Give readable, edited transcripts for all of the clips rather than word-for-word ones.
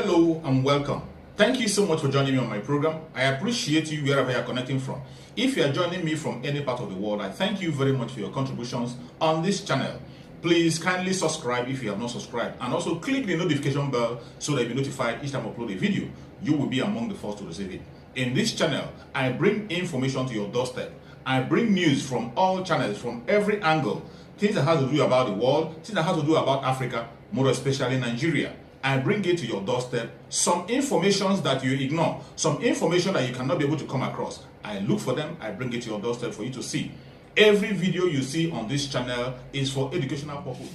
Hello and welcome. Thank you so much for joining me on my program. I appreciate you wherever you are connecting from. If you are joining me from any part of the world, I thank you very much for your contributions on this channel. Please kindly subscribe if you have not subscribed, and also click the notification bell so that you'll be notified each time I upload a video. You will be among the first to receive it. In this channel, I bring information to your doorstep. I bring news from all channels, from every angle. Things that have to do about the world, things that have to do about Africa, more especially Nigeria. I bring it to your doorstep, some information that you ignore, some information that you cannot be able to come across. I look for them, I bring it to your doorstep for you to see. Every video you see on this channel is for educational purpose.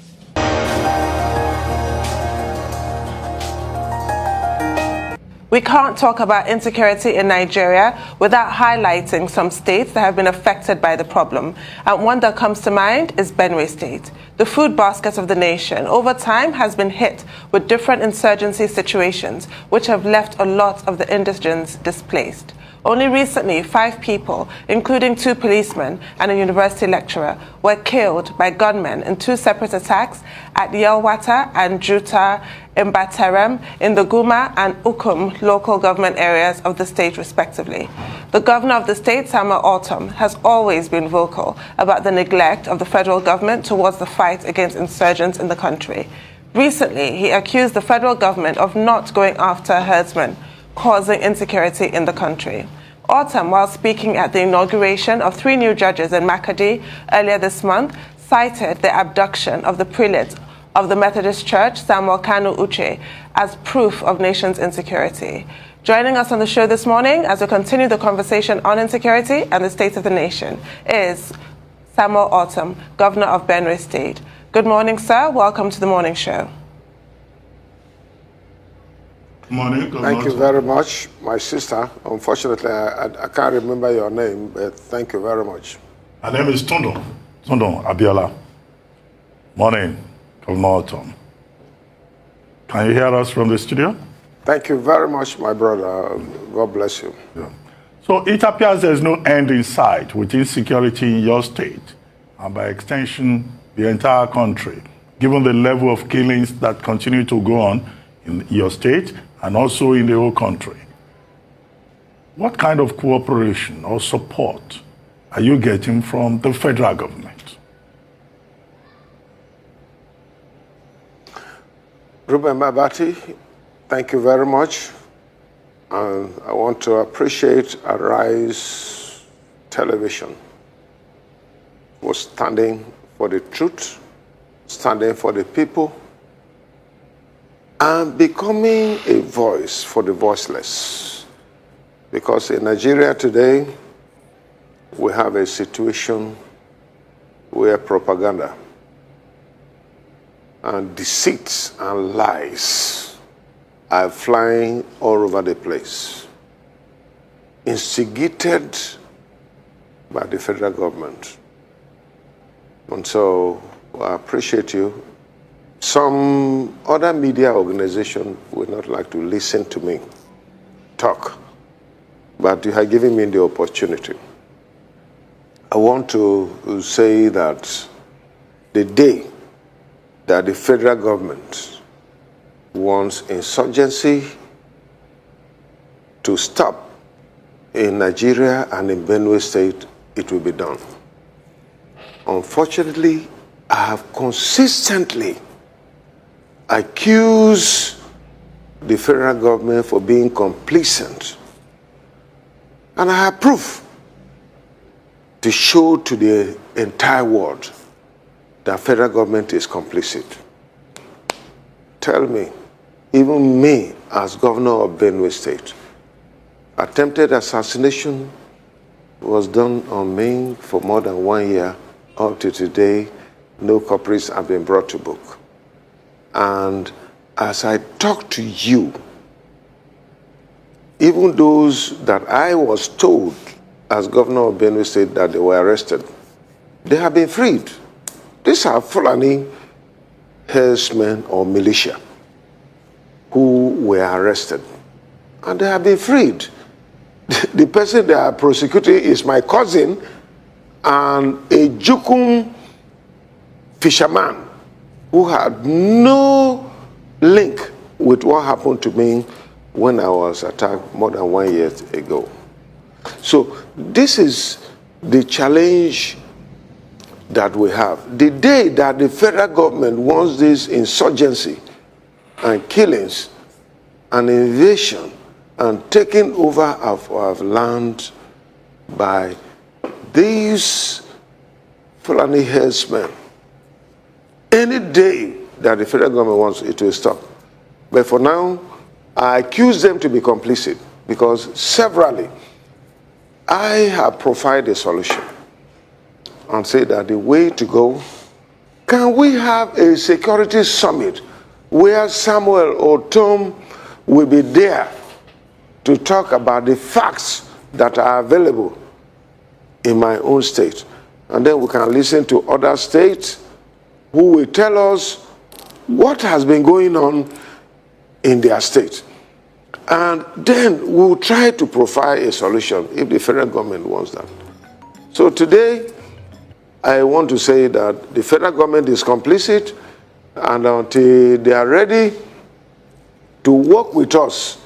We can't talk about insecurity in Nigeria without highlighting some states that have been affected by the problem. And one that comes to mind is Benue State. The food basket of the nation over time has been hit with different insurgency situations, which have left a lot of the indigents displaced. Only recently, 5 people, including 2 policemen and a university lecturer, were killed by gunmen in 2 separate attacks at Yelwata and Juta Imbaterem in the Guma and Ukum local government areas of the state, respectively. The governor of the state, Samuel Ortom, has always been vocal about the neglect of the federal government towards the fight against insurgents in the country. Recently, he accused the federal government of not going after herdsmen, causing insecurity in the country. Ortom, while speaking at the inauguration of 3 new judges in Makadi earlier this month, cited the abduction of the prelate of the Methodist Church, Samuel Kanu Uche, as proof of nation's insecurity. Joining us on the show this morning as we continue the conversation on insecurity and the state of the nation is Samuel Ortom, Governor of Benue State. Good morning, sir. Welcome to the morning show. Morning. Thank you very much, my sister. Unfortunately, I can't remember your name, but thank you very much. My name is Tundon Abiola. Morning, Governor Ortom. Can you hear us from the studio? Thank you very much, my brother. God bless you. Yeah. So it appears there's no end in sight with insecurity in your state, and by extension, the entire country, given the level of killings that continue to go on in your state and also in the whole country. What kind of cooperation or support are you getting from the federal government? Ruben Mabati, thank you very much. And I want to appreciate Arise Television for standing for the truth, standing for the people, and becoming a voice for the voiceless. Because in Nigeria today, we have a situation where propaganda and deceits and lies are flying all over the place, instigated by the federal government. And so I appreciate you. Some other media organization would not like to listen to me talk, but you have given me the opportunity. I want to say that the day that the federal government wants insurgency to stop in Nigeria and in Benue State, it will be done. Unfortunately, I have consistently accused the federal government for being complicit. And I have proof to show to the entire world that federal government is complicit. Tell me, even me as governor of Benue State, attempted assassination was done on me for more than 1 year. Up to today, no culprits have been brought to book. And as I talk to you, even those that I was told as governor of Benue State that they were arrested, they have been freed. These are Fulani herdsmen or militia who were arrested, and they have been freed. The person they are prosecuting is my cousin and a Jukum fisherman who had no link with what happened to me when I was attacked more than 1 year ago. So this is the challenge that we have. The day that the federal government wants this insurgency and killings and invasion and taking over of our land by these Fulani herdsmen, any day that the federal government wants it will stop. But for now, I accuse them to be complicit because severally I have provided a solution and say that the way to go, can we have a security summit where Samuel or Tom will be there to talk about the facts that are available in my own state? And then we can listen to other states who will tell us what has been going on in their state. And then we'll try to provide a solution if the federal government wants that. So today, I want to say that the federal government is complicit, and until they are ready to work with us,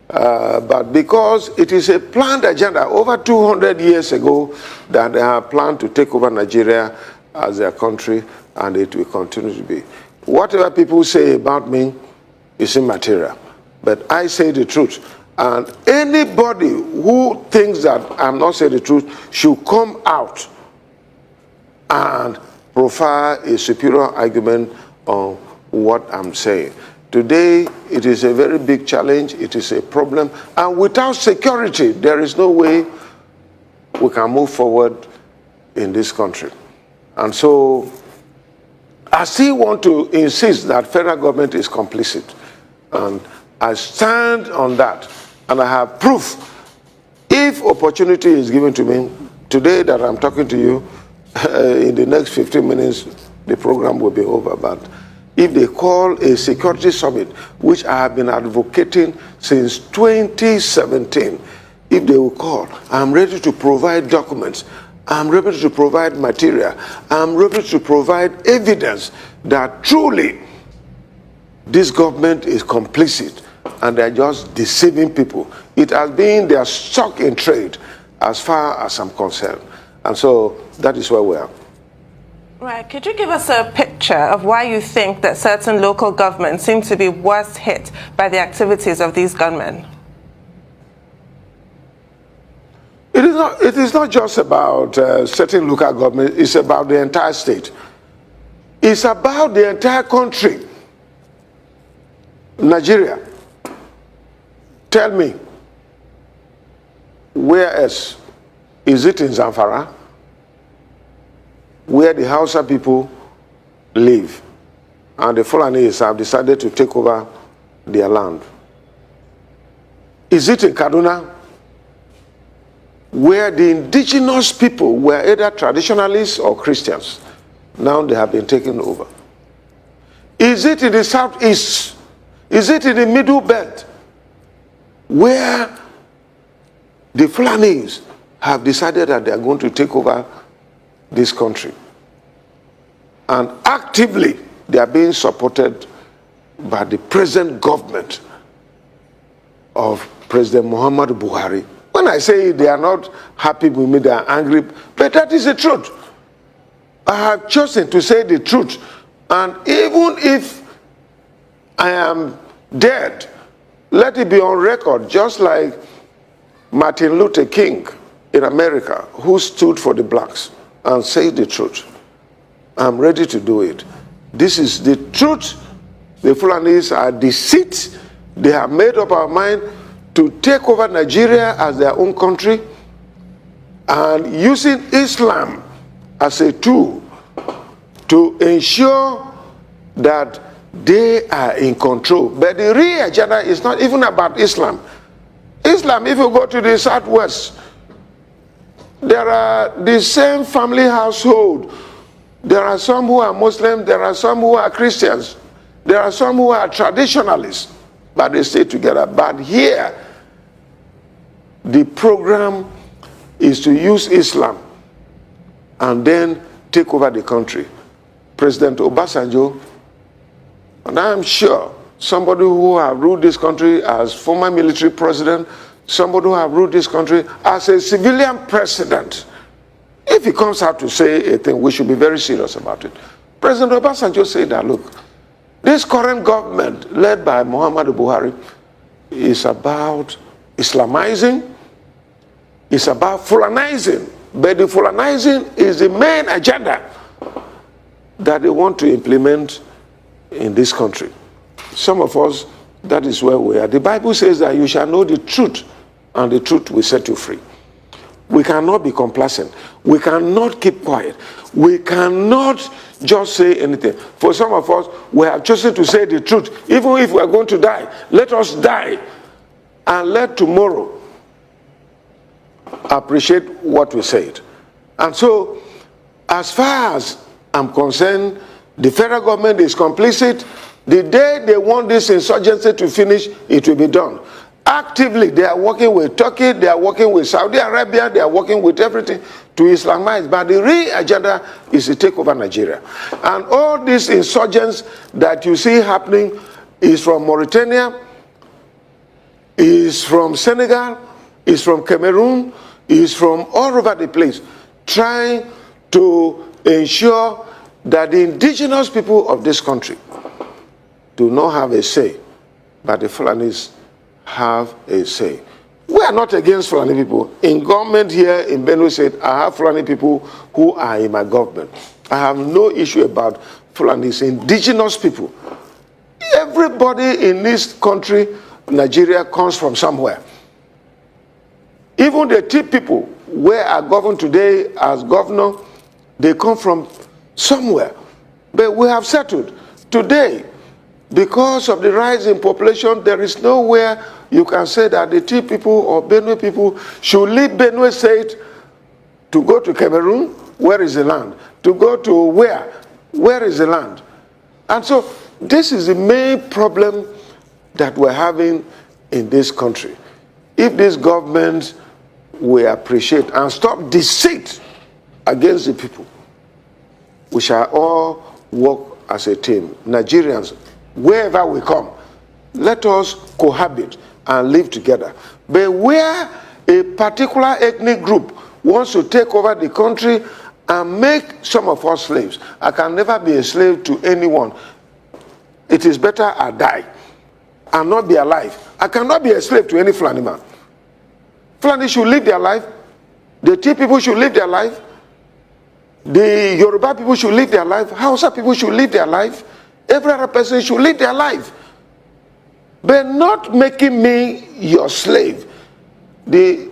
but because it is a planned agenda over 200 years ago that they have planned to take over Nigeria as their country, and it will continue to be. Whatever people say about me is immaterial, but I say the truth. And anybody who thinks that I'm not saying the truth should come out and provide a superior argument on what I'm saying. Today, it is a very big challenge. It is a problem. And without security, there is no way we can move forward in this country. And so, I still want to insist that federal government is complicit. And I stand on that. And I have proof. If opportunity is given to me, today that I'm talking to you, in the next 15 minutes, the program will be over. But if they call a security summit, which I have been advocating since 2017, if they will call, I'm ready to provide documents. I'm ready to provide material. I'm ready to provide evidence that truly this government is complicit and they're just deceiving people. It has been their stock in trade as far as I'm concerned. And so that is where we are. Right. Could you give us a picture of why you think that certain local governments seem to be worst hit by the activities of these gunmen? It is not just about certain local government. It's about the entire state. It's about the entire country. Nigeria. Tell me, where else? Is it in Zamfara, where the Hausa people live, and the Fulanis have decided to take over their land? Is it in Kaduna, where the indigenous people were either traditionalists or Christians? Now they have been taken over. Is it in the southeast? Is it in the middle belt, where the Fulanis have decided that they are going to take over this country? And actively, they are being supported by the present government of President Muhammadu Buhari. When I say they are not happy with me, they are angry, but that is the truth. I have chosen to say the truth. And even if I am dead, let it be on record, just like Martin Luther King in America, who stood for the blacks and said the truth. I'm ready to do it. This is the truth. The Fulanis are deceit. They have made up our mind to take over Nigeria as their own country and using Islam as a tool to ensure that they are in control. But the real agenda is not even about Islam. Islam, if you go to the southwest, there are the same family household. There are some who are Muslim, there are some who are Christians, there are some who are traditionalists, but they stay together. But here, the program is to use Islam and then take over the country. President Obasanjo, and I am sure somebody who have ruled this country as former military president, somebody who have ruled this country as a civilian president. If he comes out to say a thing, we should be very serious about it. President Obasanjo said that, look, this current government led by Muhammadu Buhari is about Islamizing, it's about Fulanizing, but the Fulanizing is the main agenda that they want to implement in this country. Some of us, that is where we are. The Bible says that you shall know the truth, and the truth will set you free. We cannot be complacent. We cannot keep quiet. We cannot just say anything. For some of us, we have chosen to say the truth. Even if we are going to die, let us die. And let tomorrow appreciate what we said. And so, as far as I'm concerned, the federal government is complicit. The day they want this insurgency to finish, it will be done. Actively, they are working with Turkey, they are working with Saudi Arabia, they are working with everything to Islamize. But the real agenda is to take over Nigeria. And all these insurgents that you see happening is from Mauritania, is from Senegal, is from Cameroon, is from all over the place, trying to ensure that the indigenous people of this country do not have a say, but the Fulanis have a say. We are not against Fulani people. In government here in Benue State, I have Fulani people who are in my government. I have no issue about Fulanis, indigenous people. Everybody in this country, Nigeria, comes from somewhere. Even the Tea people, where I govern today as governor, they come from somewhere. But we have settled. Today, because of the rise in population, there is nowhere you can say that the Tea people or Benue people should leave Benue State to go to Cameroon. Where is the land? To go to where? Where is the land? And so this is the main problem that we're having in this country. If this government will appreciate and stop deceit against the people, we shall all work as a team. Nigerians, wherever we come, let us cohabit and live together. But where a particular ethnic group wants to take over the country and make some of us slaves, I can never be a slave to anyone. It is better I die and not be alive. I cannot be a slave to any Fulani man. Fulani should live their life. The Tea people should live their life. The Yoruba people should live their life. Hausa people should live their life. Every other person should live their life. But not making me your slave. The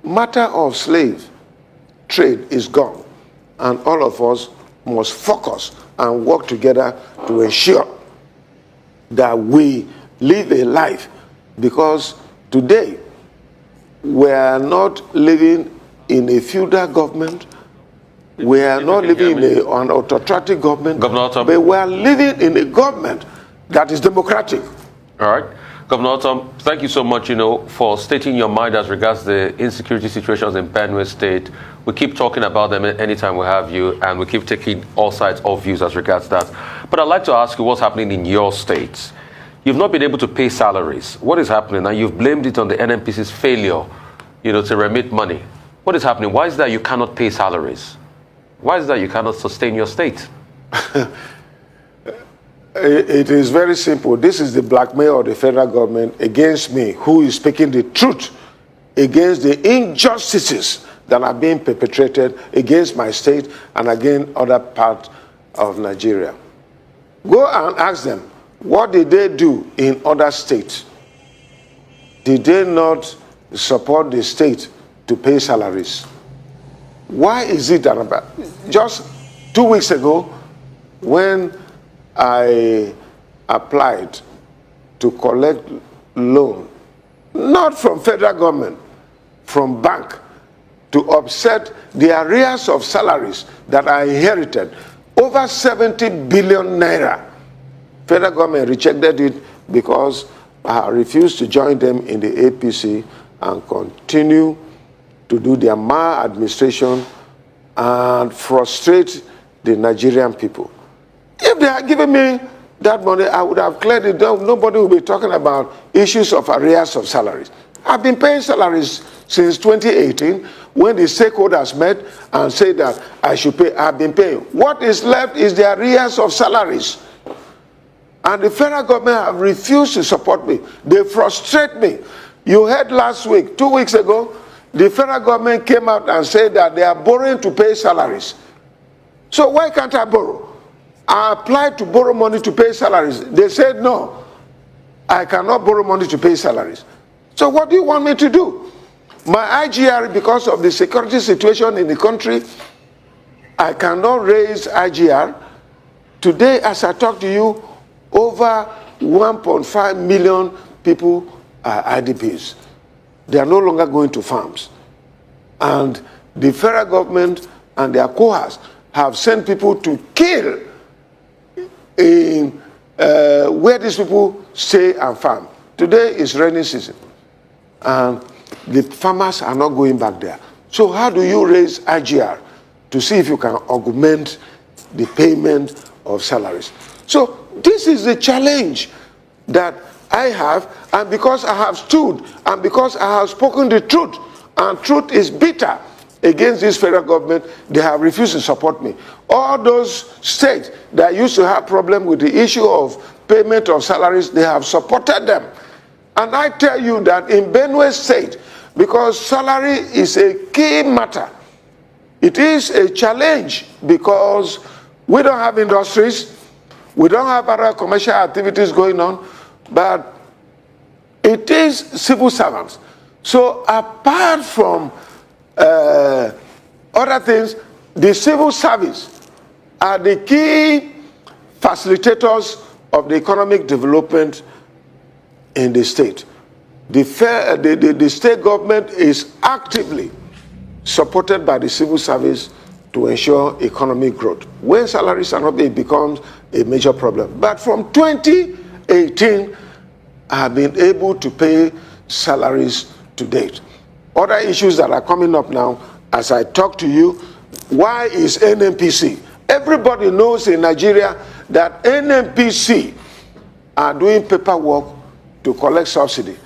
matter of slave trade is gone. And all of us must focus and work together to ensure that we live a life. Because today, we are not living in a feudal government. We are not living in an autocratic government. But we are living in a government that is democratic. All right. Governor Tom, thank you so much, for stating your mind as regards the insecurity situations in Benue State. We keep talking about them anytime we have you, and we keep taking all sides of views as regards that. But I'd like to ask you what's happening in your state. You've not been able to pay salaries. What is happening? And you've blamed it on the NNPC's failure, to remit money. What is happening? Why is that you cannot pay salaries? Why is that you cannot sustain your state? It is very simple. This is the blackmail of the federal government against me, who is speaking the truth against the injustices that are being perpetrated against my state and against other parts of Nigeria. Go and ask them, what did they do in other states? Did they not support the state to pay salaries? Why is it that just 2 weeks ago, when I applied to collect loan, not from federal government, from bank, to offset the arrears of salaries that I inherited, over 70 billion naira. Federal government rejected it because I refused to join them in the APC and continue to do their maladministration and frustrate the Nigerian people. If they had given me that money, I would have cleared it down. Nobody will be talking about issues of arrears of salaries. I've been paying salaries since 2018 when the stakeholders met and said that I should pay. I've been paying. What is left is the arrears of salaries. And the federal government have refused to support me. They frustrate me. You heard last week, 2 weeks ago, the federal government came out and said that they are borrowing to pay salaries. So why can't I borrow? I applied to borrow money to pay salaries. They said, no, I cannot borrow money to pay salaries. So what do you want me to do? My IGR, because of the security situation in the country, I cannot raise IGR. Today, as I talk to you, over 1.5 million people are IDPs. They are no longer going to farms. And the federal government and their cohorts have sent people to kill in where these people stay and farm. Today is rainy season, and the farmers are not going back there. So how do you raise IGR to see if you can augment the payment of salaries? So this is the challenge that I have, and because I have stood, and because I have spoken the truth, and truth is bitter against this federal government, they have refused to support me. All those states that used to have problem with the issue of payment of salaries, they have supported them. And I tell you that in Benue State, because salary is a key matter, it is a challenge because we don't have industries, we don't have other commercial activities going on, but it is civil servants. So apart from other things, the civil service are the key facilitators of the economic development in the state. The state government is actively supported by the civil service to ensure economic growth. When salaries are not, it becomes a major problem. But from 2018, I have been able to pay salaries to date. Other issues that are coming up now, as I talk to you, why is NNPC? Everybody knows in Nigeria that NNPC are doing paperwork to collect subsidy.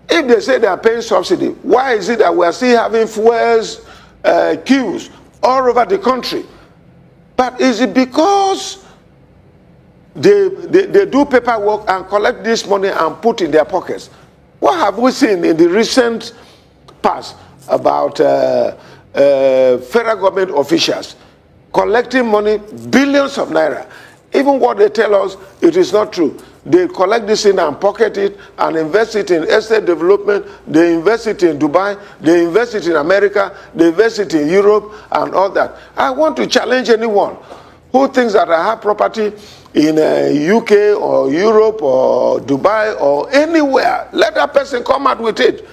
If they say they are paying subsidy, why is it that we are still having fuels queues all over the country? But is it because they do paperwork and collect this money and put in their pockets? What have we seen in the recent past about federal government officials collecting money, billions of naira? Even what they tell us, it is not true. They collect this in and pocket it and invest it in estate development, they invest it in Dubai, they invest it in America, they invest it in Europe and all that. I want to challenge anyone who thinks that I have property in UK or Europe or Dubai or anywhere. Let that person come out with it.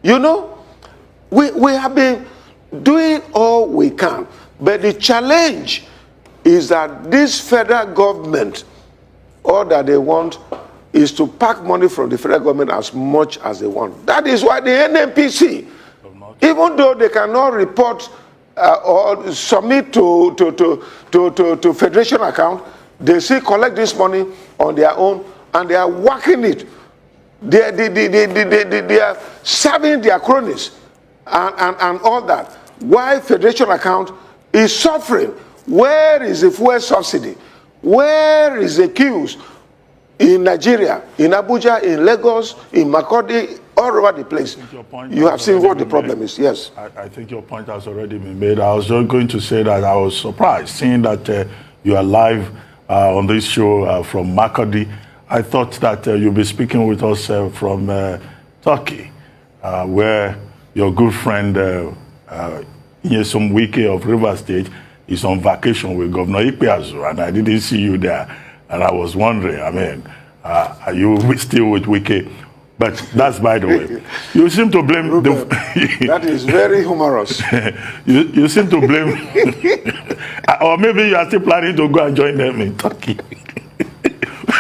You know, we have been doing all we can, but the challenge is that this federal government, all that they want is to pack money from the federal government as much as they want. That is why the NNPC, even though they cannot report or submit to federation account, they still collect this money on their own and they are working it. They are serving their cronies and all that. Why federation account is suffering? Where is the fuel subsidy? Where is the queues in Nigeria, in Abuja, in Lagos, in Makurdi, all over the place? You have seen what the problem is, yes. I think your point has already been made. I was just going to say that I was surprised seeing that you are live on this show from Makurdi. I thought that you'll be speaking with us from Turkey, where your good friend Nyesom Wike of River State is on vacation with Governor Ikpeazu, and I didn't see you there. And I was wondering, I mean, are you still with Wike? But that's by the way. You seem to blame Ruben, that is very humorous. you seem to blame, or maybe you are still planning to go and join them in Turkey.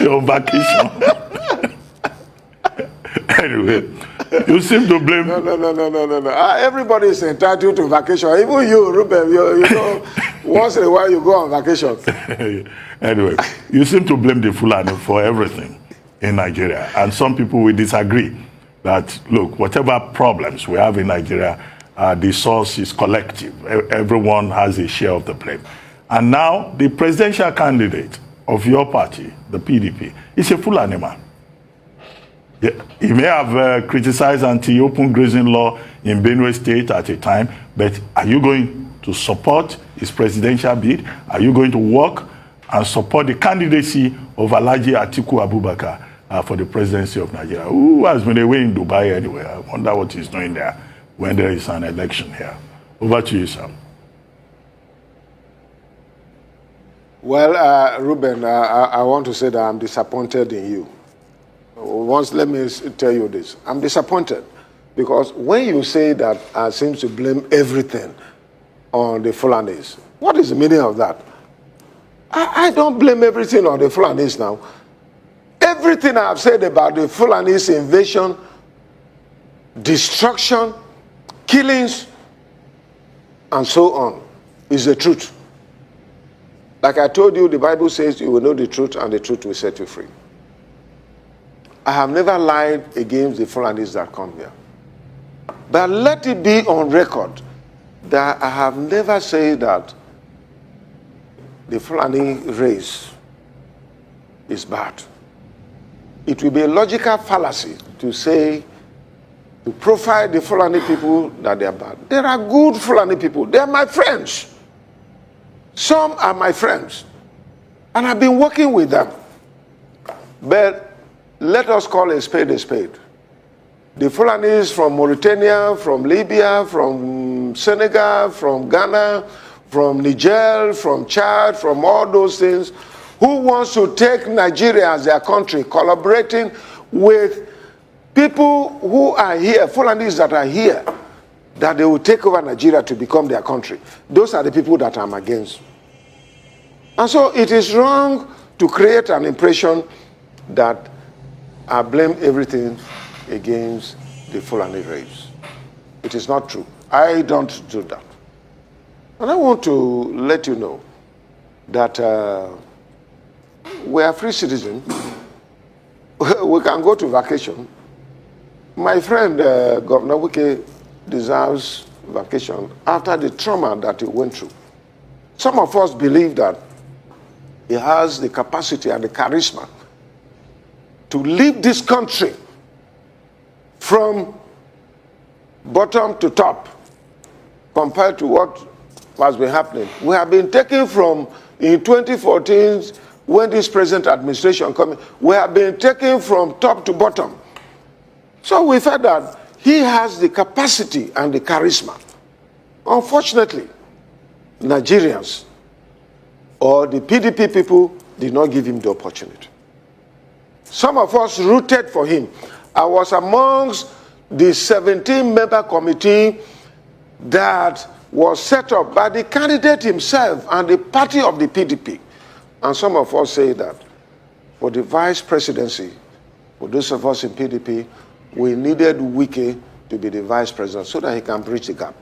Your vacation. Anyway, you seem to blame... No. Everybody is entitled to vacation. Even you, Ruben, you know, once in a while you go on vacation. Anyway, you seem to blame the Fulani for everything in Nigeria. And some people will disagree that, look, whatever problems we have in Nigeria, the source is collective. Everyone has a share of the blame. And now the presidential candidate of your party, the PDP, is a Fulani man. Yeah, he may have criticized anti-open grazing law in Benue State at a time, but are you going to support his presidential bid? Are you going to work and support the candidacy of Alhaji Atiku Abubakar for the presidency of Nigeria, who has been away in Dubai anyway? I wonder what he's doing there when there is an election here. Over to you, Sam. Well, Ruben, I want to say that I'm disappointed in you. Once, let me tell you this. I'm disappointed because when you say that I seem to blame everything on the Fulanis, what is the meaning of that? I don't blame everything on the Fulanis now. Everything I've said about the Fulanis invasion, destruction, killings, and so on is the truth. Like I told you, the Bible says you will know the truth and the truth will set you free. I have never lied against the Fulanis that come here. But let it be on record that I have never said that the Fulani race is bad. It will be a logical fallacy to say, to profile the Fulani people that they are bad. There are good Fulani people. They are my friends. Some are my friends. And I've been working with them. But let us call a spade a spade. The Fulanis from Mauritania, from Libya, from Senegal, from Ghana, from Niger, from Chad, from all those things, who wants to take Nigeria as their country, collaborating with people who are here, Fulanis that are here, that they will take over Nigeria to become their country. Those are the people that I'm against. And so it is wrong to create an impression that I blame everything against the Fulani race. It is not true. I don't do that. And I want to let you know that we are free citizens. We can go to vacation. My friend, Governor Wike, deserves vacation after the trauma that he went through. Some of us believe that he has the capacity and the charisma to lead this country from bottom to top compared to what has been happening. We have been taken from, in 2014, when this present administration came, we have been taken from top to bottom. So we felt that he has the capacity and the charisma. Unfortunately, Nigerians or the PDP people did not give him the opportunity. Some of us rooted for him. I was amongst the 17-member committee that was set up by the candidate himself and the party of the PDP. And some of us say that for the vice presidency, for those of us in PDP, we needed Wike to be the vice president so that he can bridge the gap.